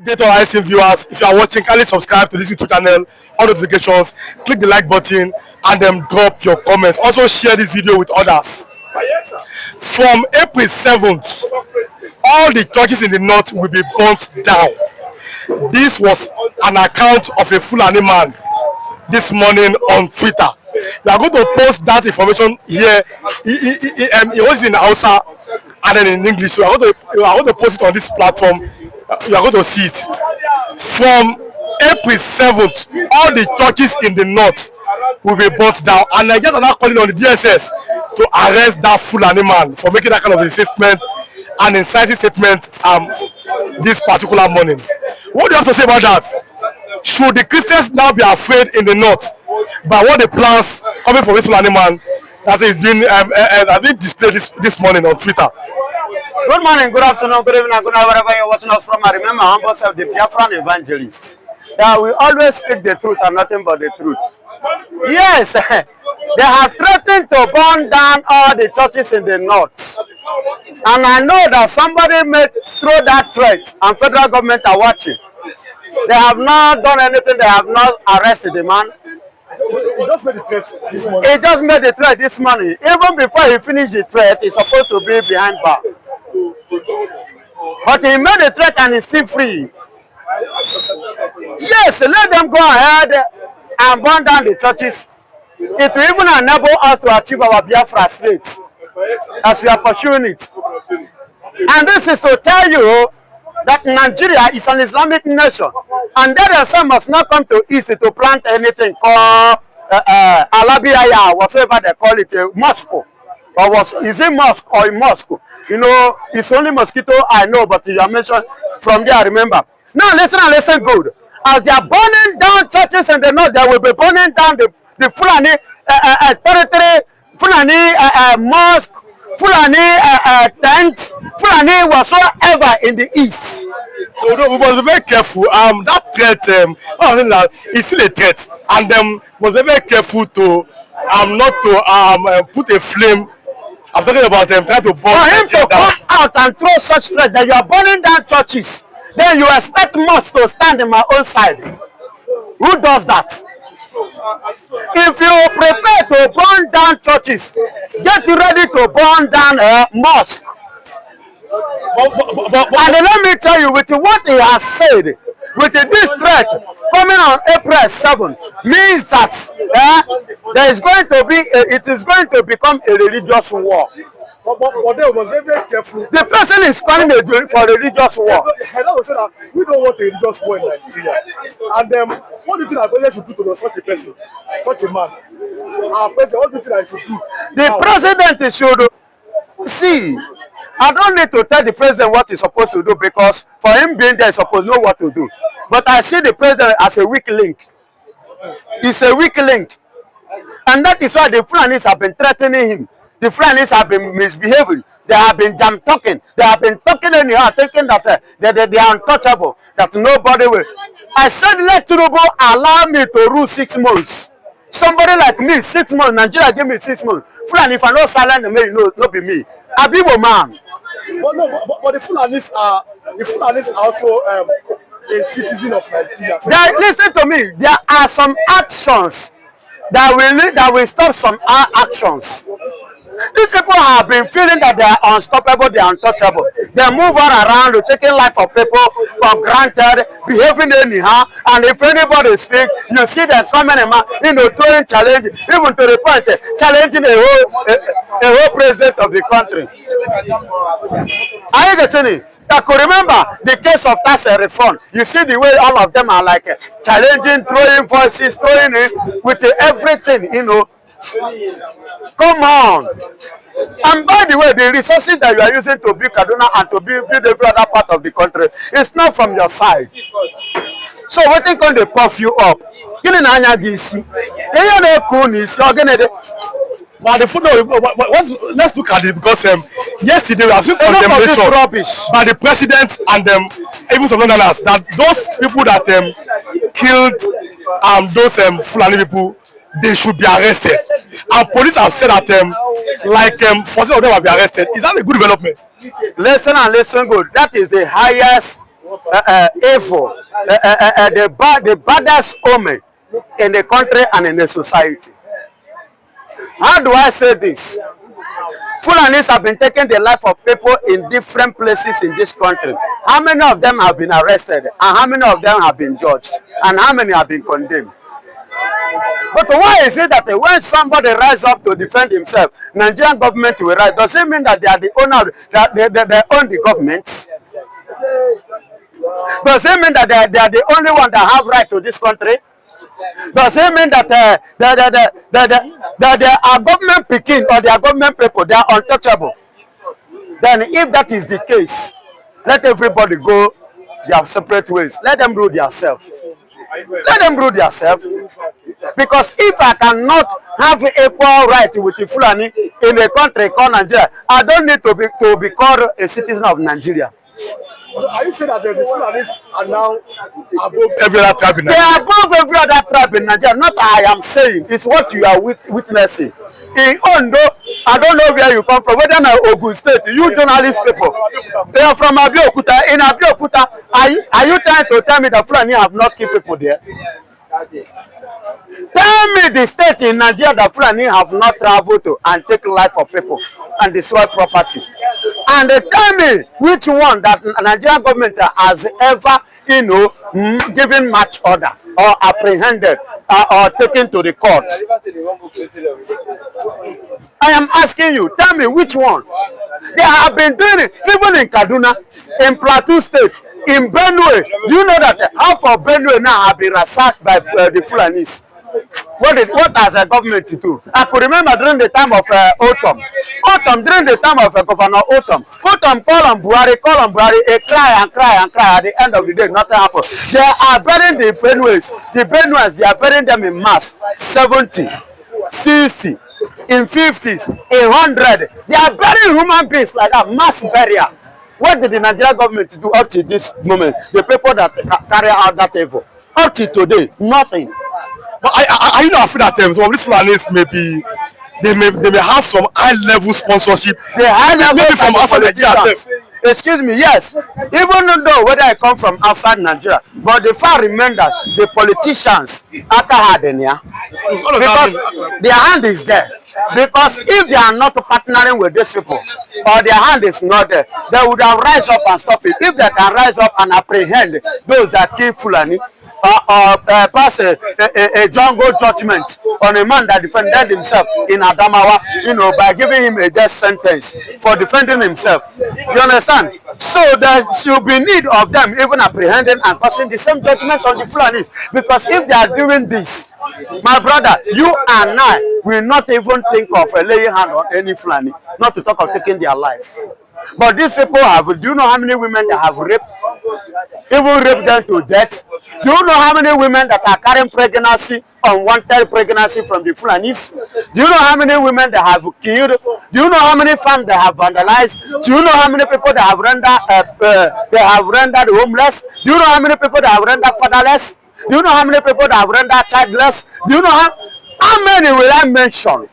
update our esteemed viewers. If you are watching, kindly subscribe to this YouTube channel, on notifications, click the like button, and then drop your comments. Also share this video with others. From April 7th, all the churches in the north will be burnt down. This was an account of a Fulani man this morning on Twitter. We are going to post that information here. It was in Hausa and then in English. So we are going to post it on this platform. You are going to see it. From April 7th, all the churches in the north will be burnt down. And Nigerians are now calling on the DSS to arrest that Fulani man for making that kind of a statement, an inciting statement this particular morning. What do you have to say about that? Should the Christians now be afraid in the north by what the plans coming from this Fulani man that is being displayed this morning on Twitter? Good morning, good afternoon, good evening, good night, wherever you're watching us from. I remember humble self, the Biafra evangelist. That we always speak the truth and nothing but the truth. Yes, they have threatened to burn down all the churches in the north. And I know that somebody may throw that threat and federal government are watching. They have not done anything, they have not arrested the man. He just made the threat this morning. He just made the threat this morning. Even before he finished the threat, he's supposed to be behind bar. But he made the threat and he's still free. Yes, let them go ahead and burn down the churches. It will even enable us to achieve our Biafra state as we are pursuing it. And this is to tell you that Nigeria is an Islamic nation, and that themselves must not come to East to plant anything called Alabiyaya, whatever they call it, a mosque. Or is it mosque or a mosque? You know, it's only mosquito I know, but you are mentioned from there, I remember. Now listen and listen good. As they are burning down churches in the north, they will be burning down the Fulani territory, Fulani mosque, Fulani tent, Fulani whatsoever in the east. So we must be very careful. That threat, is still a threat, and must be very careful to not to put a flame. I'm talking about them trying to burn. For him to come out and throw such threat that you are burning down churches, then you expect mosques to stand in my own side. Who does that? If you prepare to burn down churches, get ready to burn down a mosque. And let me tell you, with what he has said, with this threat coming on April 7, means that there is going to be, it is going to become a religious war. But they were very careful. The person is calling for religious war. We don't want a religious war in Nigeria. And what do you think our president should do to such a person, such a man? Our president, what do you think I should do? The president should see. I don't need to tell the president what he's supposed to do, because for him being there, he's supposed to know what to do. But I see the president as a weak link. He's a weak link. And that is why the Fulanis have been threatening him. The Fulanis have been misbehaving. They have been jam talking. They have been talking anyhow, thinking that they are untouchable, that nobody will. I said, let Tinubu allow me to rule 6 months. Somebody like me, 6 months. Nigeria give me 6 months. Fulani, if I know silent, it no be me. I be a man. But the Fulanis are also a citizen of Nigeria. Listen to me. There are some actions that will stop some actions. These people have been feeling that they are unstoppable, they are untouchable. They move all around, taking life of people for granted, behaving anyhow. And if anybody speaks, you see that so many men, throwing challenge, even to the point challenging a whole president of the country. Are you getting it? I could remember the case of tax reform. You see the way all of them are like challenging, throwing voices, throwing it with everything, Come on. And by the way, the resources that you are using to build Kaduna and to build every other part of the country, it's not from your side. So what they going to puff you up? But the food, let's look at it, because yesterday we have seen condemnation by the president and even some others that those people that killed those Fulani people, they should be arrested. And police have said that 14 of them will be arrested. Is that a good development? Listen and listen good. That is the highest evil, the baddest omen in the country and in the society. How do I say this? Fulanis have been taking the life of people in different places in this country. How many of them have been arrested? And how many of them have been judged? And how many have been condemned? But why is it that when somebody rises up to defend himself, Nigerian government will rise? Does it mean that they are the owner, that they own the government? Does it mean that they are the only one that have right to this country? Does it mean that they are government picking or they are government people, they are untouchable? Then if that is the case, let everybody go their separate ways. Let them rule themselves. Let them rule themselves. Because if I cannot have equal right with the Fulani in a country called Nigeria, I don't need to be called a citizen of Nigeria. Are you saying that the Fulanis are now above every other tribe in Nigeria? They are above every other tribe in Nigeria. Not I am saying. It's what you are witnessing. In Ondo, I don't know where you come from. Whether in Ogun State, you journalist people, they are from Abeokuta. In Abeokuta, are you trying to tell me that Fulani have not killed people there? Tell me the state in Nigeria that Fulani have not traveled to and take life of people and destroy property. And tell me which one that Nigerian government has ever, given match order or apprehended or taken to the court. I am asking you, tell me which one. They have been doing it, even in Kaduna, in Plateau State, in Benue. Do you know that half of Benue now have been ransacked by the Fulanis? What has the government to do? I could remember during the time of Autumn, during the time of Governor Autumn call on Buhari, a cry and cry and cry. At the end of the day, nothing happened. They are burying the Benues, they are burying them in mass, 70, 60, in 50s, 100. They are burying human beings like that, mass burial. What did the Nigerian government do up to this moment? The people that carry out that evil. Up to today, nothing. But are you not afraid that some of these Fulanis they may have some high-level sponsorship? The high-level maybe from outside Nigeria. Excuse me, yes. Even though whether I come from outside Nigeria, but the fact remains that the politicians because their hand is there. Because if they are not partnering with these people, or their hand is not there, they would have rise up and stop it. If they can rise up and apprehend those that kill Fulani, or pass a jungle judgment on a man that defended himself in Adamawa, by giving him a death sentence for defending himself. You understand? So there should be need of them even apprehending and passing the same judgment on the Fulanis. Because if they are doing this, my brother, you and I will not even think of laying hand on any Fulani, not to talk of taking their life. But these people do you know how many women they have raped? Even raped them to death. Do you know how many women that are carrying pregnancy, unwanted pregnancy from the Fulanis? Do you know how many women they have killed? Do you know how many farms they have vandalized? Do you know how many people they have rendered homeless? Do you know how many people they have rendered fatherless? Do you know how many people they have rendered childless? Do you know how many will I mention?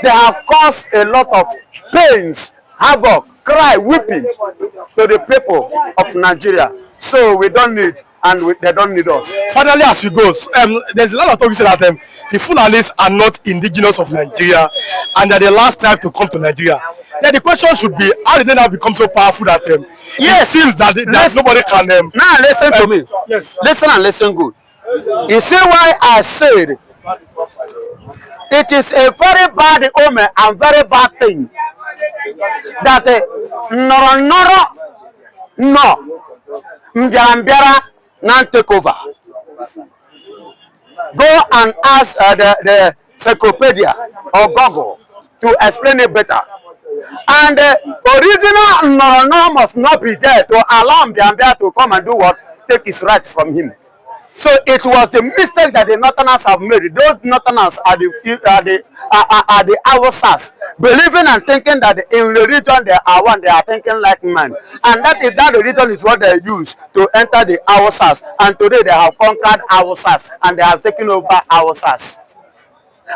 They have caused a lot of pains, havoc, cry, weeping to the people of Nigeria. So we don't need, and they don't need us. Finally, as we go, there's a lot of talk that the Fulanis are not indigenous of Nigeria, and they're the last tribe to come to Nigeria. Then the question should be, how did they now become so powerful that it seems that nobody can now listen to me. Yes. Listen and listen good. You see why I said it is a very bad omen and very bad thing that Mbiara now take over. Go and ask the encyclopedia or Google to explain it better. And the original Norono must not be there to allow Mbiara to come and do what? Take his right from him. So it was the mistake that the Northerners have made. Those Northerners are the Hausas, believing and thinking that in the region they are one, they are thinking like man. And that religion is what they use to enter the Hausas. And today they have conquered Hausas and they have taken over Hausas.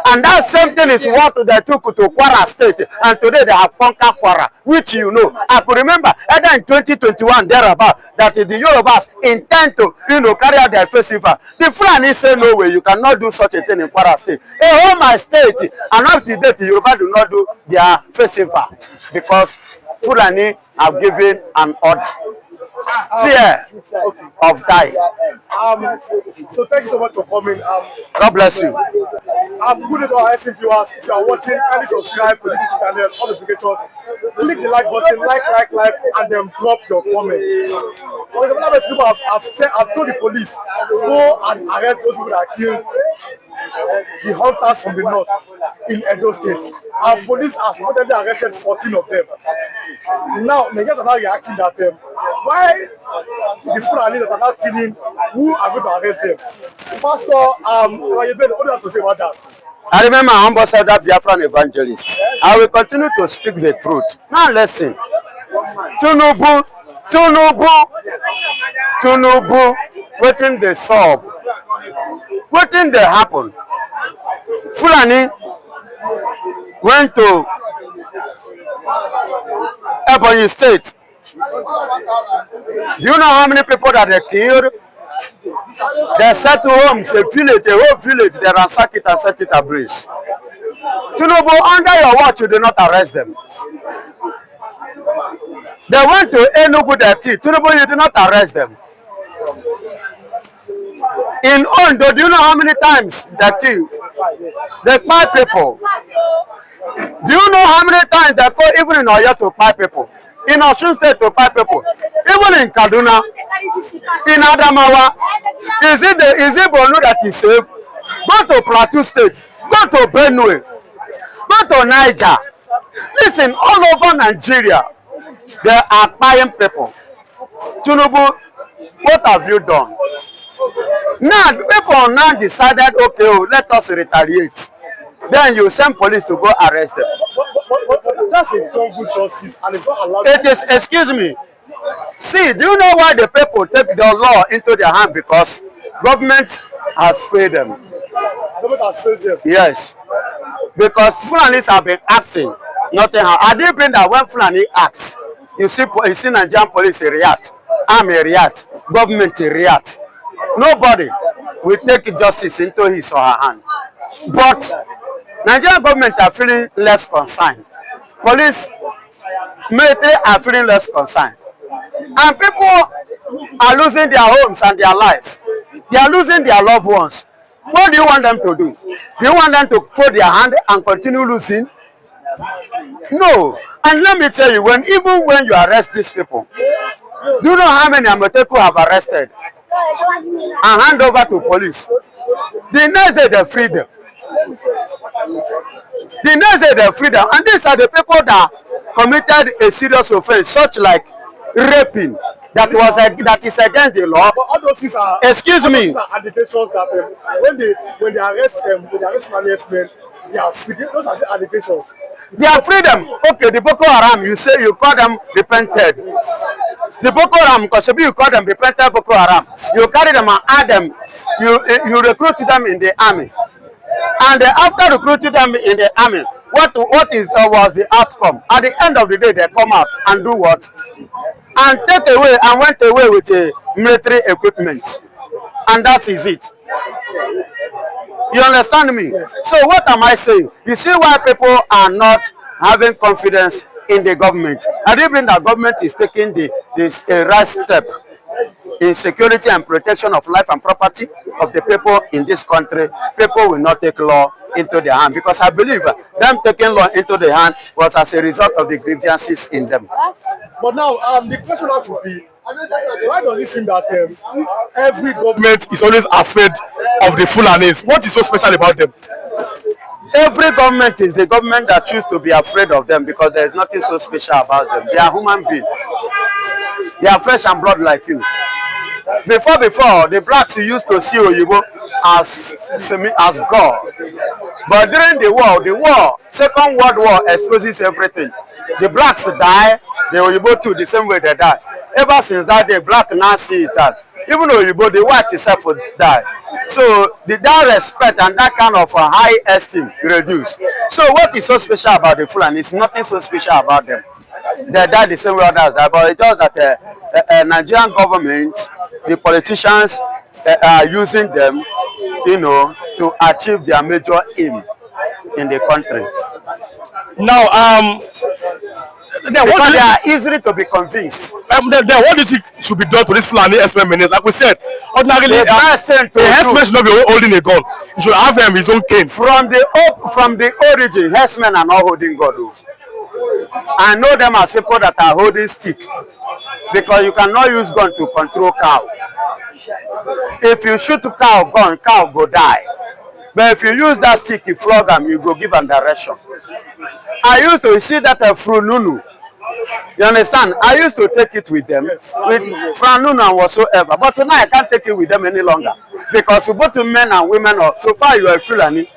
And that same thing is what they took to Kwara State. And today they have conquered Kwara, which you know. I could remember either in 2021 thereabout that the Yorubas intend to, carry out their festival. The Fulani say no way, you cannot do such a thing in Kwara State. A home state, and up to date, the Yoruba do not do their festival because Fulani have given an order. Fear of dying. So thank you so much for coming. God bless you. Good day to our SC viewers. If you are watching, kindly subscribe to this YouTube channel, all notifications. Click the like button, like, and then drop your comments. For example, I've told the police, go and arrest those people that killed the hunters from the north in Edo State. Our police have reportedly arrested 14 of them. Now, Nigerians are now reacting that why the Fulani that are now killing, who are going to arrest them? Pastor, what do you have to say about that? I remember my humble self, that Biafran evangelist. I will continue to speak the truth. Now listen. Tinubu, waiting they solve. Waiting they happen. Fulani went to Ebonyi State. Do you know how many people that they killed? They set to homes, a whole village, they ransack it and set it ablaze. Tinubu, under your watch, you did not arrest them. They went to Enugu, they killed. Tinubu, you did not arrest them. In Ondo, do you know how many times they killed? They kpai people. Do you know how many times they go even in Oyo to kpai people? In Osun State to kpai people? Even in Kaduna, in Adamawa, is it Borno that is safe? Go to Plateau State, go to Benue, go to Niger. Listen, all over Nigeria, they are buying people. Tinubu, what have you done? Now, people now decided, okay, let us retaliate. Then you send police to go arrest them. But that's a jungle justice, and it's not allowed. It is, excuse me. See, do you know why the people take the law into their hand? Because government has failed them. Government has failed them. Yes. Because Fulanis have been acting. Nothing. I didn't bring that when Fulani acts, you see Nigerian police react, army react, government react. Nobody will take justice into his or her hand. But Nigerian government are feeling less concerned. Police, military are feeling less concerned. And people are losing their homes and their lives. They are losing their loved ones. What do you want them to do? Do you want them to fold their hand and continue losing? No. And let me tell you, even when you arrest these people, do you know how many Amoteku have arrested and hand over to police? The next day they free them. The next day they free them. And these are the people that committed a serious offense, such like raping, that is against the law. But all those things are, excuse me. Those are allegations that when they arrest men, they are free. Those are the allegations. They are freedom. Okay, the Boko Haram, you call them repented. The Boko Haram, because you call them repented Boko Haram. You carry them and add them. You recruit them in the army. And after recruiting them in the army, what was the outcome? At the end of the day, they come out and do what? And went away with the military equipment. And that is it. You understand me? So what am I saying? You see why people are not having confidence in the government. I do believe that government is taking the right step in security and protection of life and property of the people in this country. People will not take law into their hand, because I believe them taking law into their hand was as a result of the grievances in them. But now, the question has to be, why does it seem that every government is always afraid of the Fulanis? What is so special about them? Every government is the government that chooses to be afraid of them, because there is nothing so special about them. They are human beings. They are flesh and blood like you. Before, the blacks used to see Oyibo as God. But during the war, Second World War exposes everything. The blacks die, the Oyibo too, the same way they die. Ever since that day, black now see it that Even Oyibo, the white itself will die. So that respect and that kind of high esteem reduce. So what is so special about the Fulani? It's nothing so special about them. They die the same way others die, but it's just that the Nigerian government, the politicians are using them, you know, to achieve their major aim in the country. Now, because they are easily to be convinced. Then what do you think should be done to this Fulani herdsmen menace? Like we said, ordinarily, The best thing to a herdsman do should not be holding a gun. He should have his own cane. from the origin, herdsmen are not holding gun. Oh. I know them as people that are holding stick, because you cannot use gun to control cow. If you shoot a cow gun, cow go die. But if you use that stick, you flog them, you go give them direction. I used to see that Frununu. You understand? I used to take it with them, with Frununu and whatsoever. But tonight I can't take it with them any longer, because both men and women are so far you are Fulani.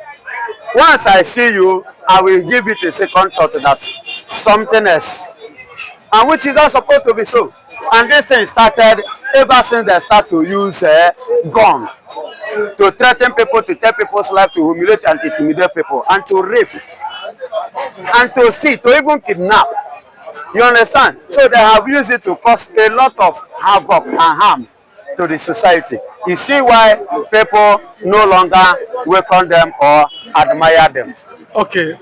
Once I see you, I will give it a second thought that something else, and which is not supposed to be so. And this thing started ever since they start to use gun to threaten people, to take people's life, to humiliate and intimidate people, and to rape, and to steal, to even kidnap. You understand? So they have used it to cause a lot of havoc and harm to the society. You see why people no longer welcome them or admire them. Okay.